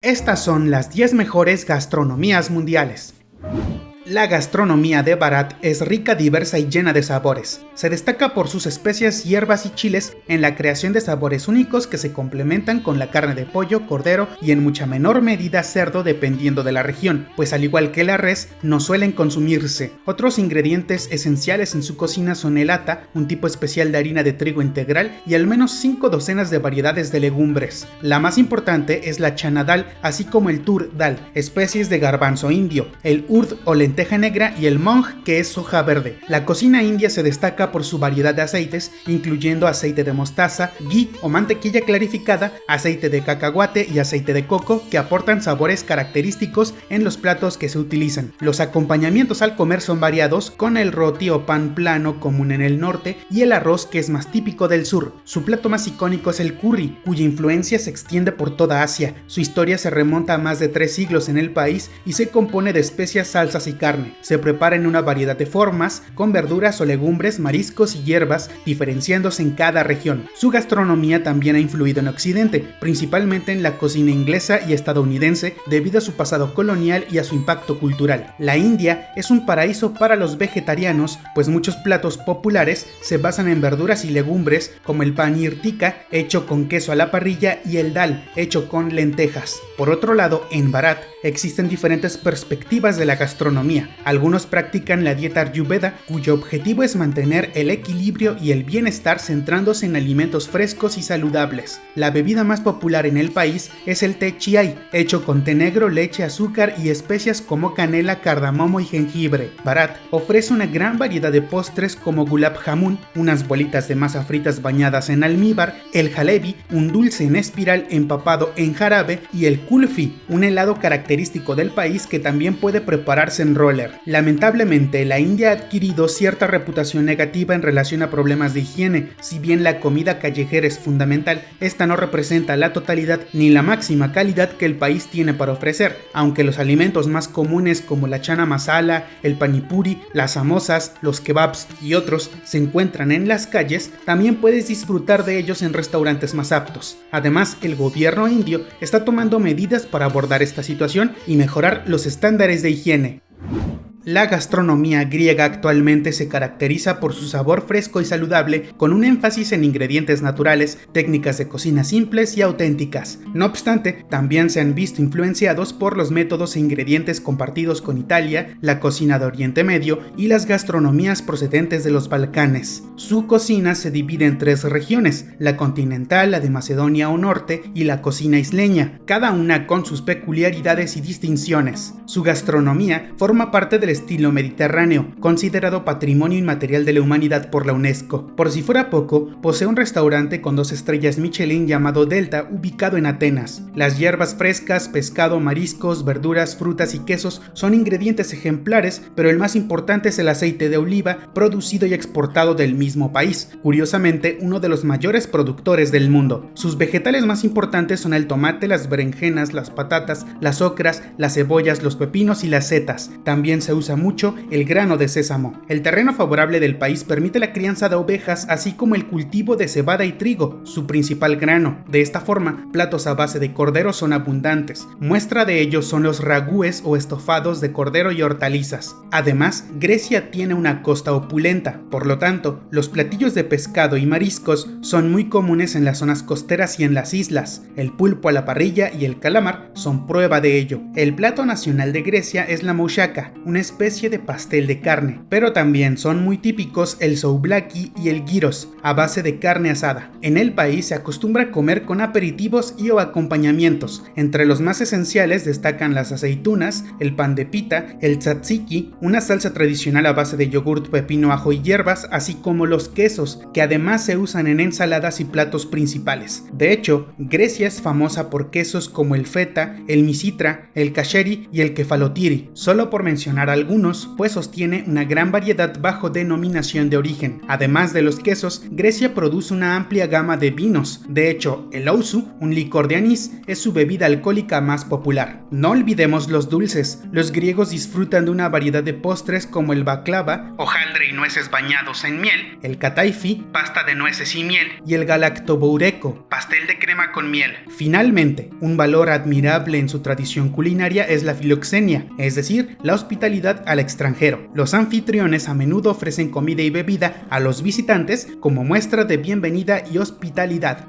Estas son las 10 mejores gastronomías mundiales. La gastronomía de Bharat es rica, diversa y llena de sabores. Se destaca por sus especias, hierbas y chiles en la creación de sabores únicos que se complementan con la carne de pollo, cordero y en mucha menor medida cerdo dependiendo de la región, pues al igual que la res, no suelen consumirse. Otros ingredientes esenciales en su cocina son el ata, un tipo especial de harina de trigo integral y al menos 5 docenas de variedades de legumbres. La más importante es la chana dal, así como el tur dal, especies de garbanzo indio, el urd o lenteja negra y el mung, que es soja verde. La cocina india se destaca por su variedad de aceites, incluyendo aceite de mostaza, ghee o mantequilla clarificada, aceite de cacahuate y aceite de coco, que aportan sabores característicos en los platos que se utilizan. Los acompañamientos al comer son variados, con el roti o pan plano común en el norte y el arroz, que es más típico del sur. Su plato más icónico es el curry, cuya influencia se extiende por toda Asia. Su historia se remonta a más de 3 siglos en el país y se compone de especias, salsas y carne. Se prepara en una variedad de formas, con verduras o legumbres, mariscos y hierbas, diferenciándose en cada región. Su gastronomía también ha influido en Occidente, principalmente en la cocina inglesa y estadounidense, debido a su pasado colonial y a su impacto cultural. La India es un paraíso para los vegetarianos, pues muchos platos populares se basan en verduras y legumbres, como el paneer tikka, hecho con queso a la parrilla, y el dal, hecho con lentejas. Por otro lado, en Bharat existen diferentes perspectivas de la gastronomía. Algunos practican la dieta Ayurveda, cuyo objetivo es mantener el equilibrio y el bienestar centrándose en alimentos frescos y saludables. La bebida más popular en el país es el té chai, hecho con té negro, leche, azúcar y especias como canela, cardamomo y jengibre. Bharat ofrece una gran variedad de postres como gulab jamun, unas bolitas de masa fritas bañadas en almíbar, el jalebi, un dulce en espiral empapado en jarabe, y el kulfi, un helado característico del país que también puede prepararse en roller. Lamentablemente, la India ha adquirido cierta reputación negativa en relación a problemas de higiene. Si bien la comida callejera es fundamental, esta no representa la totalidad ni la máxima calidad que el país tiene para ofrecer. Aunque los alimentos más comunes como la chana masala, el panipuri, las samosas, los kebabs y otros se encuentran en las calles, también puedes disfrutar de ellos en restaurantes más aptos. Además, el gobierno indio está tomando medidas para abordar esta situación y mejorar los estándares de higiene. La gastronomía griega actualmente se caracteriza por su sabor fresco y saludable, con un énfasis en ingredientes naturales, técnicas de cocina simples y auténticas. No obstante, también se han visto influenciados por los métodos e ingredientes compartidos con Italia, la cocina de Oriente Medio y las gastronomías procedentes de los Balcanes. Su cocina se divide en 3 regiones: la continental, la de Macedonia o Norte y la cocina isleña, cada una con sus peculiaridades y distinciones. Su gastronomía forma parte del estilo mediterráneo, considerado patrimonio inmaterial de la humanidad por la UNESCO. Por si fuera poco, posee un restaurante con 2 estrellas Michelin llamado Delta, ubicado en Atenas. Las hierbas frescas, pescado, mariscos, verduras, frutas y quesos son ingredientes ejemplares, pero el más importante es el aceite de oliva, producido y exportado del mismo país, curiosamente uno de los mayores productores del mundo. Sus vegetales más importantes son el tomate, las berenjenas, las patatas, las ocras, las cebollas, los pepinos y las setas. También se usa mucho el grano de sésamo. El terreno favorable del país permite la crianza de ovejas, así como el cultivo de cebada y trigo, su principal grano. De esta forma, platos a base de cordero son abundantes. Muestra de ello son los ragúes o estofados de cordero y hortalizas. Además, Grecia tiene una costa opulenta, por lo tanto, los platillos de pescado y mariscos son muy comunes en las zonas costeras y en las islas. El pulpo a la parrilla y el calamar son prueba de ello. El plato nacional de Grecia es la moussaka, una especie de pastel de carne, pero también son muy típicos el souvlaki y el gyros, a base de carne asada. En el país se acostumbra a comer con aperitivos y o acompañamientos. Entre los más esenciales destacan las aceitunas, el pan de pita, el tzatziki, una salsa tradicional a base de yogurt, pepino, ajo y hierbas, así como los quesos, que además se usan en ensaladas y platos principales. De hecho, Grecia es famosa por quesos como el feta, el misitra, el kasheri y el kefalotiri, solo por mencionar algunos, pues sostiene una gran variedad bajo denominación de origen. Además de los quesos, Grecia produce una amplia gama de vinos. De hecho, el ousu, un licor de anís, es su bebida alcohólica más popular. No olvidemos los dulces. Los griegos disfrutan de una variedad de postres como el baklava, hojaldre y nueces bañados en miel, el kataifi, pasta de nueces y miel, y el galactoboureko, pastel de crema con miel. Finalmente, un valor admirable en su tradición culinaria es la filoxenia, es decir, la hospitalidad al extranjero. Los anfitriones a menudo ofrecen comida y bebida a los visitantes como muestra de bienvenida y hospitalidad.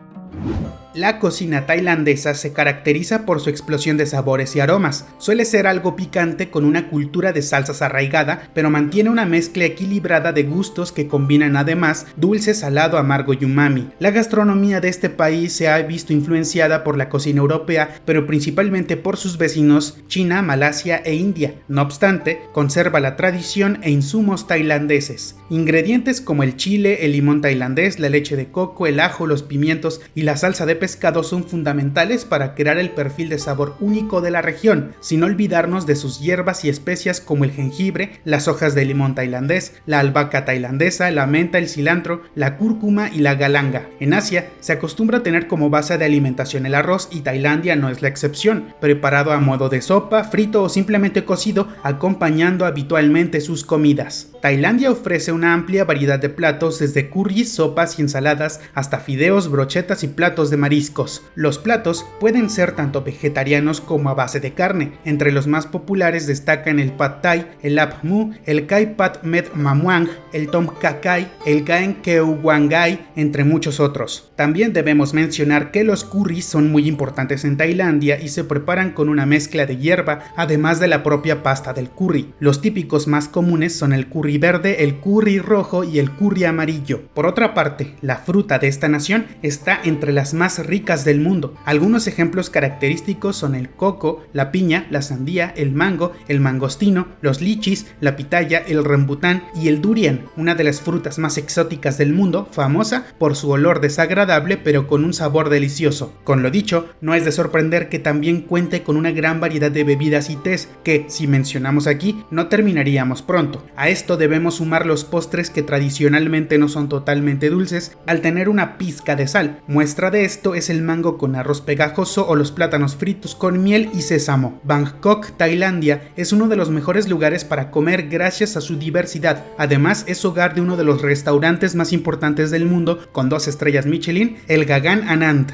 La cocina tailandesa se caracteriza por su explosión de sabores y aromas. Suele ser algo picante con una cultura de salsas arraigada, pero mantiene una mezcla equilibrada de gustos que combinan además dulce, salado, amargo y umami. La gastronomía de este país se ha visto influenciada por la cocina europea, pero principalmente por sus vecinos China, Malasia e India. No obstante, conserva la tradición e insumos tailandeses. Ingredientes como el chile, el limón tailandés, la leche de coco, el ajo, los pimientos y la salsa de pescado son fundamentales para crear el perfil de sabor único de la región, sin olvidarnos de sus hierbas y especias como el jengibre, las hojas de limón tailandés, la albahaca tailandesa, la menta, el cilantro, la cúrcuma y la galanga. En Asia se acostumbra a tener como base de alimentación el arroz y Tailandia no es la excepción, preparado a modo de sopa, frito o simplemente cocido, acompañando habitualmente sus comidas. Tailandia ofrece una amplia variedad de platos desde curries, sopas y ensaladas hasta fideos, brochetas y platos de mariscos. Los platos pueden ser tanto vegetarianos como a base de carne. Entre los más populares destacan el pad thai, el lap mu, el kai pat met mamuang, el tom kha kai, el gaeng keu wangai, entre muchos otros. También debemos mencionar que los curries son muy importantes en Tailandia y se preparan con una mezcla de hierba, además de la propia pasta del curry. Los típicos más comunes son el curry verde, el curry rojo y el curry amarillo. Por otra parte, la fruta de esta nación está entre las más ricas del mundo. Algunos ejemplos característicos son el coco, la piña, la sandía, el mango, el mangostino, los lichis, la pitaya, el rambután y el durian, una de las frutas más exóticas del mundo, famosa por su olor desagradable pero con un sabor delicioso. Con lo dicho, no es de sorprender que también cuente con una gran variedad de bebidas y tés que, si mencionamos aquí, no terminaríamos pronto. A esto debemos sumar los postres que tradicionalmente no son totalmente dulces al tener una pizca de sal. Muestra de esto es el mango con arroz pegajoso o los plátanos fritos con miel y sésamo. Bangkok, Tailandia, es uno de los mejores lugares para comer gracias a su diversidad. Además, es hogar de uno de los restaurantes más importantes del mundo con 2 estrellas Michelin, el Gagan Anand.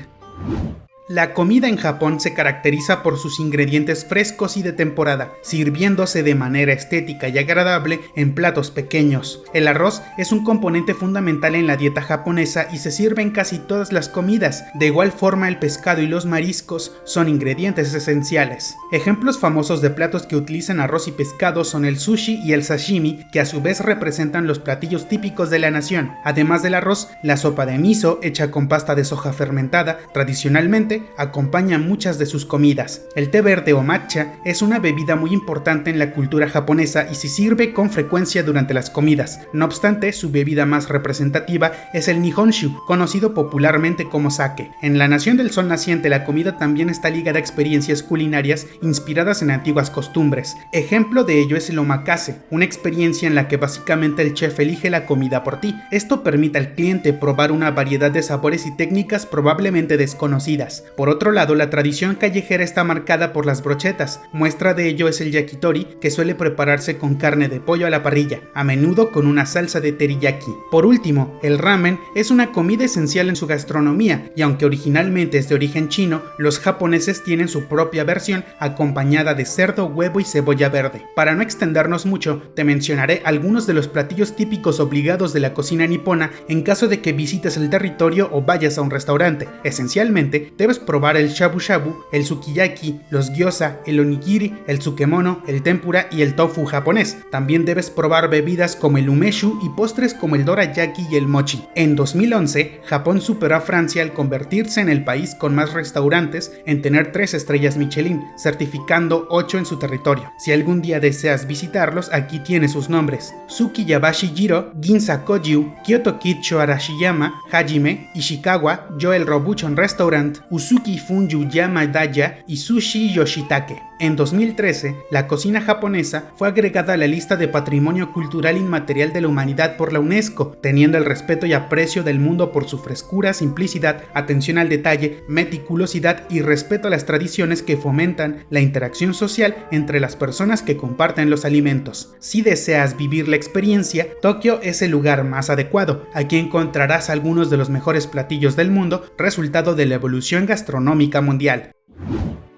La comida en Japón se caracteriza por sus ingredientes frescos y de temporada, sirviéndose de manera estética y agradable en platos pequeños. El arroz es un componente fundamental en la dieta japonesa y se sirve en casi todas las comidas. De igual forma, el pescado y los mariscos son ingredientes esenciales. Ejemplos famosos de platos que utilizan arroz y pescado son el sushi y el sashimi, que a su vez representan los platillos típicos de la nación. Además del arroz, la sopa de miso, hecha con pasta de soja fermentada, tradicionalmente acompaña muchas de sus comidas. El té verde o matcha es una bebida muy importante en la cultura japonesa y se sirve con frecuencia durante las comidas. No obstante, su bebida más representativa es el nihonshu, conocido popularmente como sake. En la nación del sol naciente, la comida también está ligada a experiencias culinarias inspiradas en antiguas costumbres. Ejemplo de ello es el omakase, una experiencia en la que básicamente el chef elige la comida por ti. Esto permite al cliente probar una variedad de sabores y técnicas probablemente desconocidas. Por otro lado, la tradición callejera está marcada por las brochetas. Muestra de ello es el yakitori, que suele prepararse con carne de pollo a la parrilla, a menudo con una salsa de teriyaki. Por último, el ramen es una comida esencial en su gastronomía, y aunque originalmente es de origen chino, los japoneses tienen su propia versión acompañada de cerdo, huevo y cebolla verde. Para no extendernos mucho, te mencionaré algunos de los platillos típicos obligados de la cocina nipona en caso de que visites el territorio o vayas a un restaurante. Esencialmente, debes probar el shabu shabu, el sukiyaki, los gyoza, el onigiri, el tsukemono, el tempura y el tofu japonés. También debes probar bebidas como el umeshu y postres como el dorayaki y el mochi. En 2011, Japón superó a Francia al convertirse en el país con más restaurantes en tener 3 estrellas Michelin, certificando 8 en su territorio. Si algún día deseas visitarlos, aquí tiene sus nombres: Suki Yabashi Jiro, Ginza Kogyu, Kyoto Kicho Arashiyama, Hajime, Ishikawa, Joel Robuchon Restaurant, Usuki Funju Yamadaya y Sushi Yoshitake. En 2013, la cocina japonesa fue agregada a la lista de Patrimonio Cultural Inmaterial de la Humanidad por la UNESCO, teniendo el respeto y aprecio del mundo por su frescura, simplicidad, atención al detalle, meticulosidad y respeto a las tradiciones que fomentan la interacción social entre las personas que comparten los alimentos. Si deseas vivir la experiencia, Tokio es el lugar más adecuado. Aquí encontrarás algunos de los mejores platillos del mundo, resultado de la evolución gastronómica mundial.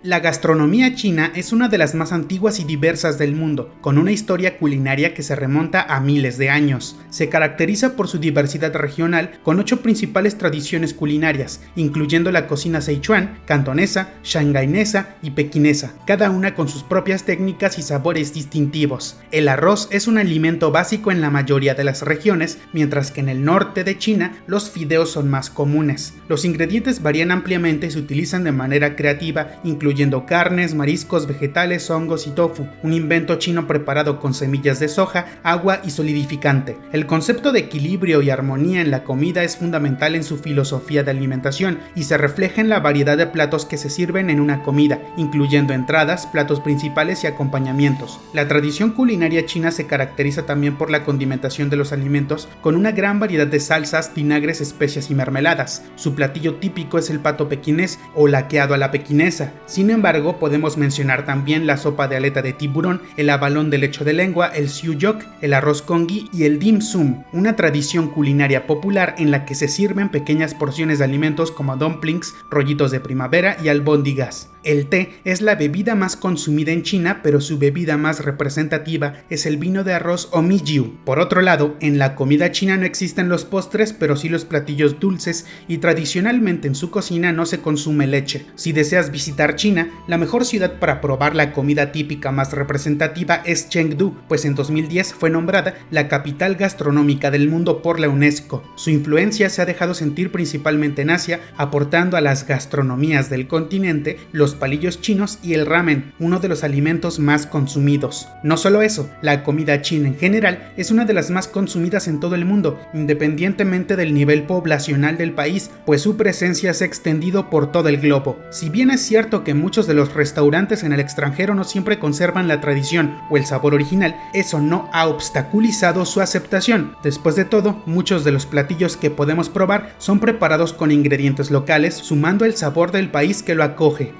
La gastronomía china es una de las más antiguas y diversas del mundo, con una historia culinaria que se remonta a miles de años. Se caracteriza por su diversidad regional, con 8 principales tradiciones culinarias, incluyendo la cocina sichuan, cantonesa, shangainesa y pequinesa, cada una con sus propias técnicas y sabores distintivos. El arroz es un alimento básico en la mayoría de las regiones, mientras que en el norte de China los fideos son más comunes. Los ingredientes varían ampliamente y se utilizan de manera creativa, incluyendo carnes, mariscos, vegetales, hongos y tofu, un invento chino preparado con semillas de soja, agua y solidificante. El concepto de equilibrio y armonía en la comida es fundamental en su filosofía de alimentación y se refleja en la variedad de platos que se sirven en una comida, incluyendo entradas, platos principales y acompañamientos. La tradición culinaria china se caracteriza también por la condimentación de los alimentos con una gran variedad de salsas, vinagres, especias y mermeladas. Su platillo típico es el pato pequinés o laqueado a la pequinesa. Sin embargo, podemos mencionar también la sopa de aleta de tiburón, el abalón de leche de lengua, el siu-yok, el arroz congee y el dim sum, una tradición culinaria popular en la que se sirven pequeñas porciones de alimentos como dumplings, rollitos de primavera y albóndigas. El té es la bebida más consumida en China, pero su bebida más representativa es el vino de arroz o mijiu. Por otro lado, en la comida china no existen los postres, pero sí los platillos dulces, y tradicionalmente en su cocina no se consume leche. Si deseas visitar China, la mejor ciudad para probar la comida típica más representativa es Chengdu, pues en 2010 fue nombrada la capital gastronómica del mundo por la UNESCO. Su influencia se ha dejado sentir principalmente en Asia, aportando a las gastronomías del continente los palillos chinos y el ramen, uno de los alimentos más consumidos. No solo eso, la comida china en general es una de las más consumidas en todo el mundo, independientemente del nivel poblacional del país, pues su presencia se ha extendido por todo el globo. Si bien es cierto que muchos de los restaurantes en el extranjero no siempre conservan la tradición o el sabor original, eso no ha obstaculizado su aceptación. Después de todo, muchos de los platillos que podemos probar son preparados con ingredientes locales, sumando el sabor del país que lo acoge.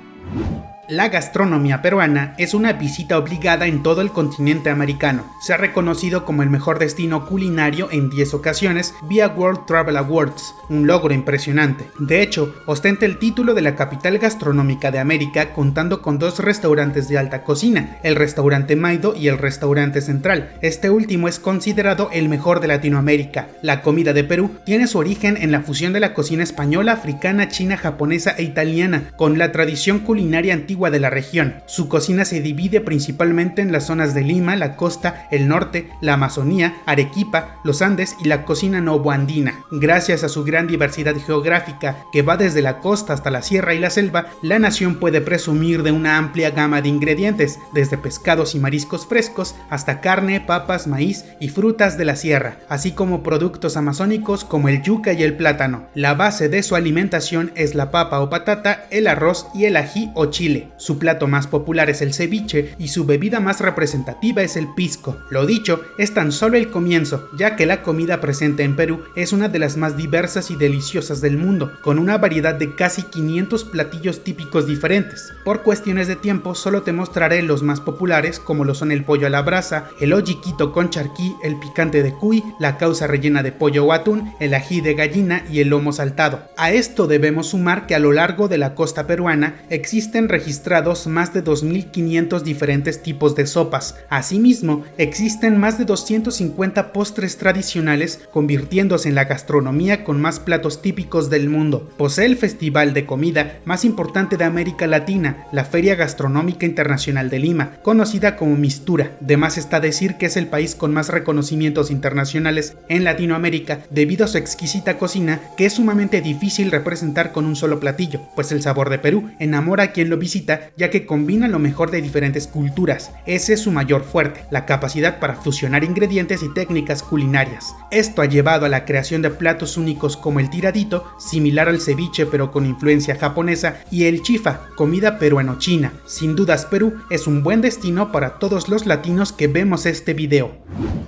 La gastronomía peruana es una visita obligada en todo el continente americano. Se ha reconocido como el mejor destino culinario en 10 ocasiones vía World Travel Awards, un logro impresionante. De hecho, ostenta el título de la capital gastronómica de América, contando con 2 restaurantes de alta cocina, el restaurante Maido y el restaurante Central. Este último es considerado el mejor de Latinoamérica. La comida de Perú tiene su origen en la fusión de la cocina española, africana, china, japonesa e italiana, con la tradición culinaria antigua de la región. Su cocina se divide principalmente en las zonas de Lima, la costa, el norte, la Amazonía, Arequipa, los Andes y la cocina novoandina. Gracias a su gran diversidad geográfica, que va desde la costa hasta la sierra y la selva, la nación puede presumir de una amplia gama de ingredientes, desde pescados y mariscos frescos hasta carne, papas, maíz y frutas de la sierra, así como productos amazónicos como el yuca y el plátano. La base de su alimentación es la papa o patata, el arroz y el ají o chile. Su plato más popular es el ceviche y su bebida más representativa es el pisco. Lo dicho es tan solo el comienzo, ya que la comida presente en Perú es una de las más diversas y deliciosas del mundo, con una variedad de casi 500 platillos típicos diferentes. Por cuestiones de tiempo solo te mostraré los más populares, como lo son el pollo a la brasa, el olliquito con charquí, el picante de cuy, la causa rellena de pollo o atún, el ají de gallina y el lomo saltado. A esto debemos sumar que a lo largo de la costa peruana existen registrados más de 2.500 diferentes tipos de sopas. Asimismo, existen más de 250 postres tradicionales, convirtiéndose en la gastronomía con más platos típicos del mundo. Posee el festival de comida más importante de América Latina, la Feria Gastronómica Internacional de Lima, conocida como Mistura. De más está decir que es el país con más reconocimientos internacionales en Latinoamérica debido a su exquisita cocina, que es sumamente difícil representar con un solo platillo, pues el sabor de Perú enamora a quien lo visita exquisita ya que combina lo mejor de diferentes culturas. Ese es su mayor fuerte, la capacidad para fusionar ingredientes y técnicas culinarias. Esto ha llevado a la creación de platos únicos como el tiradito, similar al ceviche pero con influencia japonesa, y el chifa, comida peruano-china. Sin dudas, Perú es un buen destino para todos los latinos que vemos este video.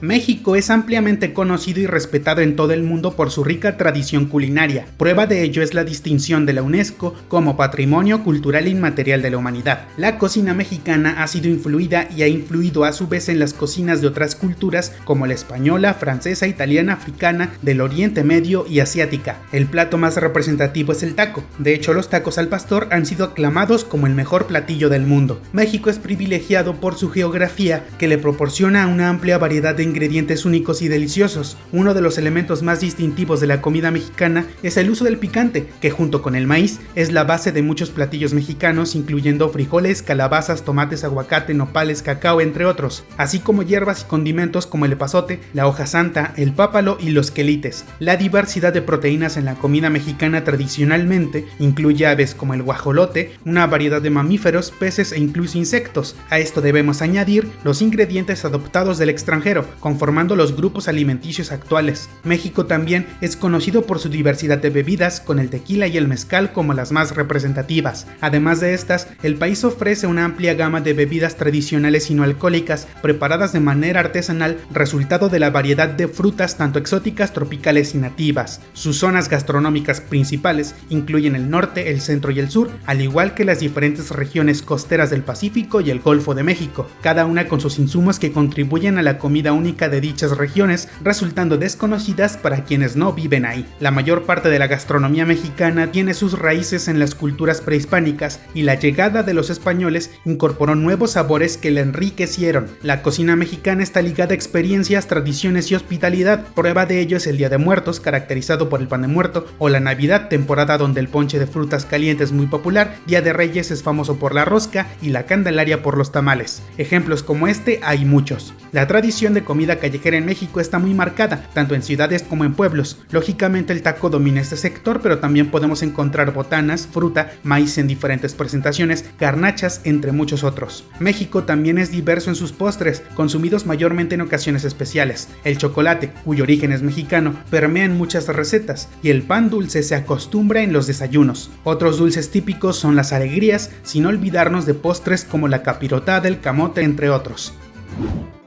México es ampliamente conocido y respetado en todo el mundo por su rica tradición culinaria. Prueba de ello es la distinción de la UNESCO como Patrimonio Cultural Inmaterial de la Humanidad. La cocina mexicana ha sido influida y ha influido a su vez en las cocinas de otras culturas como la española, francesa, italiana, africana, del Oriente Medio y asiática. El plato más representativo es el taco. De hecho, los tacos al pastor han sido aclamados como el mejor platillo del mundo. México es privilegiado por su geografía, que le proporciona una amplia variedad de ingredientes únicos y deliciosos. Uno de los elementos más distintivos de la comida mexicana es el uso del picante, que junto con el maíz es la base de muchos platillos mexicanos, incluyendo frijoles, calabazas, tomates, aguacate, nopales, cacao, entre otros, así como hierbas y condimentos como el epazote, la hoja santa, el pápalo y los quelites. La diversidad de proteínas en la comida mexicana tradicionalmente incluye aves como el guajolote, una variedad de mamíferos, peces e incluso insectos. A esto debemos añadir los ingredientes adoptados del extranjero, conformando los grupos alimenticios actuales. México también es conocido por su diversidad de bebidas, con el tequila y el mezcal como las más representativas. Además de estas, el país ofrece una amplia gama de bebidas tradicionales y no alcohólicas, preparadas de manera artesanal, resultado de la variedad de frutas tanto exóticas, tropicales y nativas. Sus zonas gastronómicas principales incluyen el norte, el centro y el sur, al igual que las diferentes regiones costeras del Pacífico y el Golfo de México, cada una con sus insumos que contribuyen a la comida única de dichas regiones, resultando desconocidas para quienes no viven ahí. La mayor parte de la gastronomía mexicana tiene sus raíces en las culturas prehispánicas y la llegada de los españoles incorporó nuevos sabores que la enriquecieron. La cocina mexicana está ligada a experiencias, tradiciones y hospitalidad. Prueba de ello es el Día de Muertos, caracterizado por el pan de muerto, o la Navidad, temporada donde el ponche de frutas calientes es muy popular. Día de Reyes es famoso por la rosca y la Candelaria por los tamales. Ejemplos como este hay muchos. La tradición de comida callejera en México está muy marcada, tanto en ciudades como en pueblos. Lógicamente el taco domina este sector, pero también podemos encontrar botanas, fruta, maíz en diferentes presentaciones, garnachas, entre muchos otros. México también es diverso en sus postres, consumidos mayormente en ocasiones especiales. El chocolate, cuyo origen es mexicano, permea en muchas recetas, y el pan dulce se acostumbra en los desayunos. Otros dulces típicos son las alegrías, sin olvidarnos de postres como la capirotada, el camote, entre otros.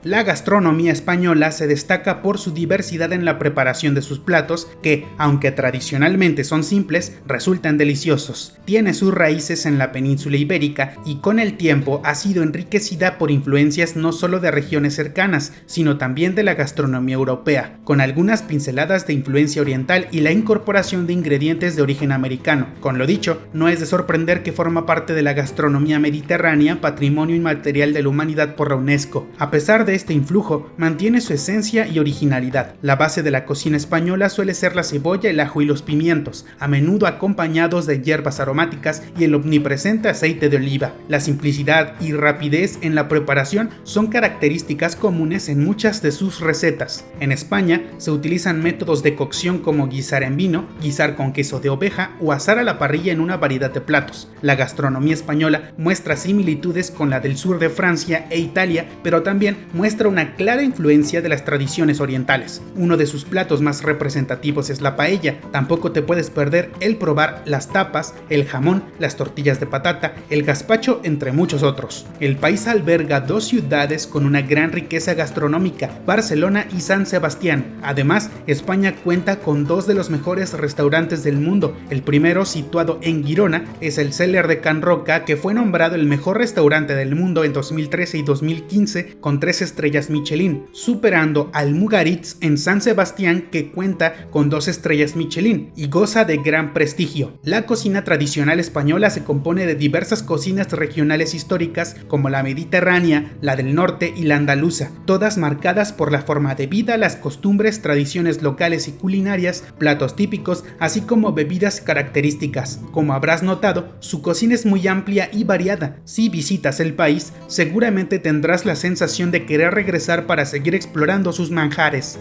La gastronomía española se destaca por su diversidad en la preparación de sus platos que, aunque tradicionalmente son simples, resultan deliciosos. Tiene sus raíces en la península ibérica y con el tiempo ha sido enriquecida por influencias no solo de regiones cercanas, sino también de la gastronomía europea, con algunas pinceladas de influencia oriental y la incorporación de ingredientes de origen americano. Con lo dicho, no es de sorprender que forma parte de la gastronomía mediterránea, patrimonio inmaterial de la humanidad por la UNESCO. A pesar de este influjo, mantiene su esencia y originalidad. La base de la cocina española suele ser la cebolla, el ajo y los pimientos, a menudo acompañados de hierbas aromáticas y el omnipresente aceite de oliva. La simplicidad y rapidez en la preparación son características comunes en muchas de sus recetas. En España se utilizan métodos de cocción como guisar en vino, guisar con queso de oveja o asar a la parrilla en una variedad de platos. La gastronomía española muestra similitudes con la del sur de Francia e Italia, pero también muestra una clara influencia de las tradiciones orientales. Uno de sus platos más representativos es la paella. Tampoco te puedes perder el probar las tapas, el jamón, las tortillas de patata, el gazpacho, entre muchos otros. El país alberga dos ciudades con una gran riqueza gastronómica, Barcelona y San Sebastián. Además, España cuenta con dos de los mejores restaurantes del mundo. El primero, situado en Girona, es el Cellar de Can Roca, que fue nombrado el mejor restaurante del mundo en 2013 y 2015 con 3 estrellas Michelin, superando al Mugaritz en San Sebastián, que cuenta con 2 estrellas Michelin y goza de gran prestigio. La cocina tradicional española se compone de diversas cocinas regionales históricas como la mediterránea, la del norte y la andaluza, todas marcadas por la forma de vida, las costumbres, tradiciones locales y culinarias, platos típicos, así como bebidas características. Como habrás notado, su cocina es muy amplia y variada. Si visitas el país, seguramente tendrás la sensación de querer regresar para seguir explorando sus manjares.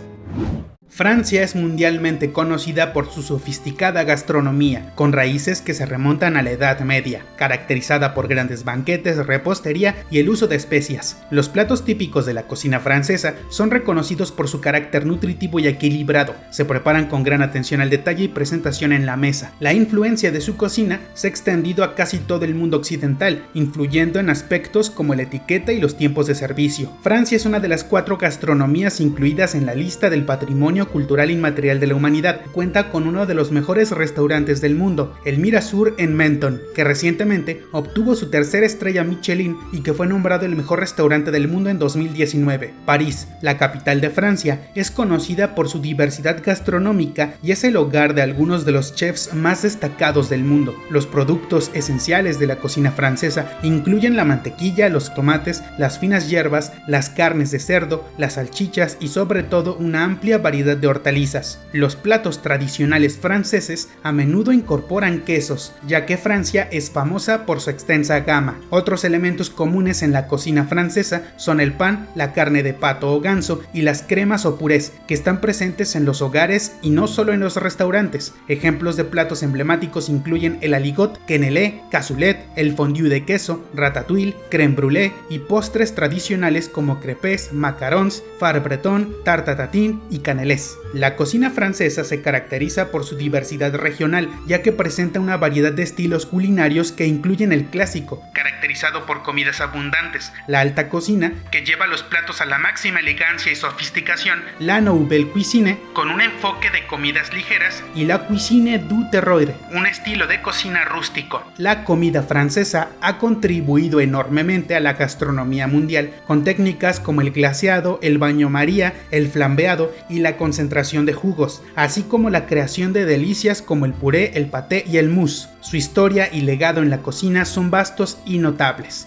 Francia es mundialmente conocida por su sofisticada gastronomía, con raíces que se remontan a la Edad Media, caracterizada por grandes banquetes, repostería y el uso de especias. Los platos típicos de la cocina francesa son reconocidos por su carácter nutritivo y equilibrado, se preparan con gran atención al detalle y presentación en la mesa. La influencia de su cocina se ha extendido a casi todo el mundo occidental, influyendo en aspectos como la etiqueta y los tiempos de servicio. Francia es una de las 4 gastronomías incluidas en la lista del Patrimonio Cultural Inmaterial de la Humanidad. Cuenta con uno de los mejores restaurantes del mundo, el Mirasur en Menton, que recientemente obtuvo su tercera estrella Michelin y que fue nombrado el mejor restaurante del mundo en 2019. París, la capital de Francia, es conocida por su diversidad gastronómica y es el hogar de algunos de los chefs más destacados del mundo. Los productos esenciales de la cocina francesa incluyen la mantequilla, los tomates, las finas hierbas, las carnes de cerdo, las salchichas y sobre todo una amplia variedad de hortalizas. Los platos tradicionales franceses a menudo incorporan quesos, ya que Francia es famosa por su extensa gama. Otros elementos comunes en la cocina francesa son el pan, la carne de pato o ganso y las cremas o purés, que están presentes en los hogares y no solo en los restaurantes. Ejemplos de platos emblemáticos incluyen el aligot, quenelle, cassoulet, el fondue de queso, ratatouille, crème brûlée y postres tradicionales como crepes, macarons, far breton, tarte tatin y canelés. La cocina francesa se caracteriza por su diversidad regional, ya que presenta una variedad de estilos culinarios que incluyen el clásico, caracterizado por comidas abundantes, la alta cocina, que lleva los platos a la máxima elegancia y sofisticación, la nouvelle cuisine, con un enfoque de comidas ligeras, y la cuisine du terroir, un estilo de cocina rústico. La comida francesa ha contribuido enormemente a la gastronomía mundial, con técnicas como el glaseado, el baño María, el flambeado y la concentración de jugos, así como la creación de delicias como el puré, el paté y el mousse. Su historia y legado en la cocina son vastos y notables.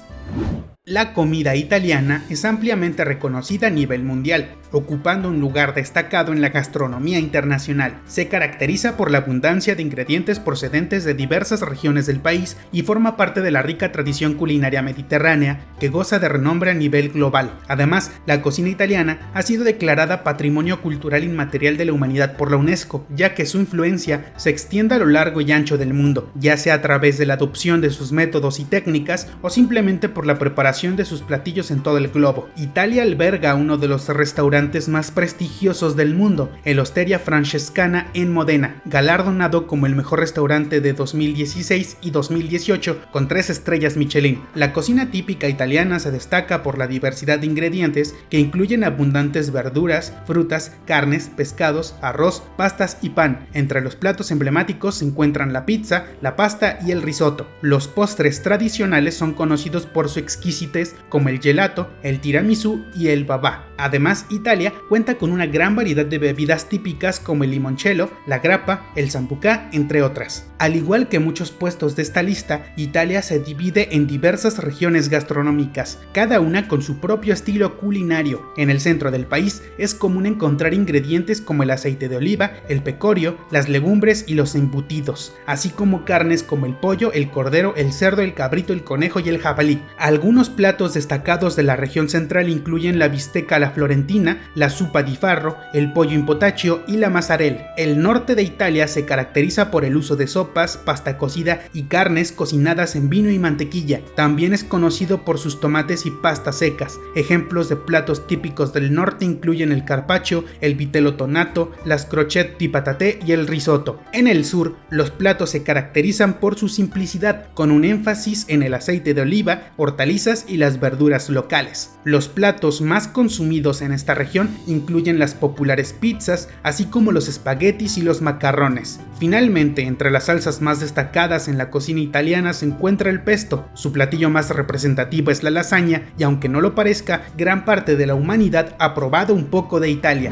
La comida italiana es ampliamente reconocida a nivel mundial, ocupando un lugar destacado en la gastronomía internacional. Se caracteriza por la abundancia de ingredientes procedentes de diversas regiones del país y forma parte de la rica tradición culinaria mediterránea que goza de renombre a nivel global. Además, la cocina italiana ha sido declarada Patrimonio Cultural Inmaterial de la Humanidad por la UNESCO, ya que su influencia se extiende a lo largo y ancho del mundo, ya sea a través de la adopción de sus métodos y técnicas o simplemente por la preparación de sus platillos en todo el globo. Italia alberga uno de los restaurantes más prestigiosos del mundo, el Osteria Francescana en Modena, galardonado como el mejor restaurante de 2016 y 2018 con 3 estrellas Michelin. La cocina típica italiana se destaca por la diversidad de ingredientes que incluyen abundantes verduras, frutas, carnes, pescados, arroz, pastas y pan. Entre los platos emblemáticos se encuentran la pizza, la pasta y el risotto. Los postres tradicionales son conocidos por su exquisitez como el gelato, el tiramisú y el babà. Además, Italia cuenta con una gran variedad de bebidas típicas como el limoncello, la grappa, el sambucá, entre otras. Al igual que muchos puestos de esta lista, Italia se divide en diversas regiones gastronómicas, cada una con su propio estilo culinario. En el centro del país es común encontrar ingredientes como el aceite de oliva, el pecorio, las legumbres y los embutidos, así como carnes como el pollo, el cordero, el cerdo, el cabrito, el conejo y el jabalí. Algunos platos destacados de la región central incluyen la bisteca a la florentina, la zuppa di farro, el pollo in potacio y la mozzarella. El norte de Italia se caracteriza por el uso de sopas, pasta cocida y carnes cocinadas en vino y mantequilla. También es conocido por sus tomates y pastas secas. Ejemplos de platos típicos del norte incluyen el carpaccio, el vitello tonato, las crocette di patate y el risotto. En el sur, los platos se caracterizan por su simplicidad, con un énfasis en el aceite de oliva, hortalizas y las verduras locales. Los platos más consumidos en esta región incluyen las populares pizzas, así como los espaguetis y los macarrones. Finalmente, entre las salsas más destacadas en la cocina italiana se encuentra el pesto. Su platillo más representativo es la lasaña, y aunque no lo parezca, gran parte de la humanidad ha probado un poco de Italia.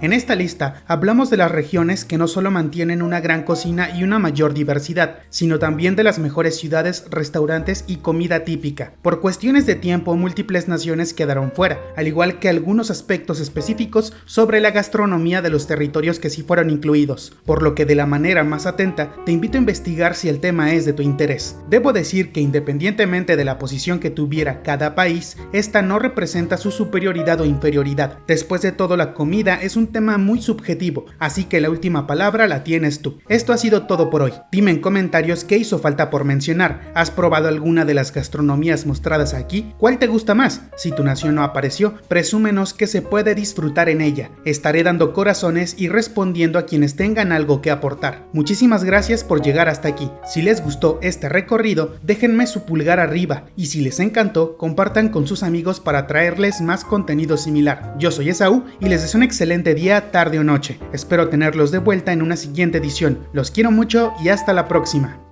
En esta lista hablamos de las regiones que no solo mantienen una gran cocina y una mayor diversidad, sino también de las mejores ciudades, restaurantes y comida típica. Por cuestiones de tiempo, múltiples naciones quedaron fuera, al igual que algunos aspectos específicos sobre la gastronomía de los territorios que sí fueron incluidos, por lo que de la manera más atenta te invito a investigar si el tema es de tu interés. Debo decir que independientemente de la posición que tuviera cada país, esta no representa su superioridad o inferioridad. Después de todo, la comida es un tema muy subjetivo, así que la última palabra la tienes tú. Esto ha sido todo por hoy. Dime en comentarios qué hizo falta por mencionar. ¿Has probado alguna de las gastronomías mostradas aquí? ¿Cuál te gusta más? Si tu nación no apareció, presúmenos que se puede disfrutar en ella. Estaré dando corazones y respondiendo a quienes tengan algo que aportar. Muchísimas gracias por llegar hasta aquí. Si les gustó este recorrido, déjenme su pulgar arriba y si les encantó, compartan con sus amigos para traerles más contenido similar. Yo soy Esaú y les deseo un excelente día, tarde o noche. Espero tenerlos de vuelta en una siguiente edición. Los quiero mucho y hasta la próxima.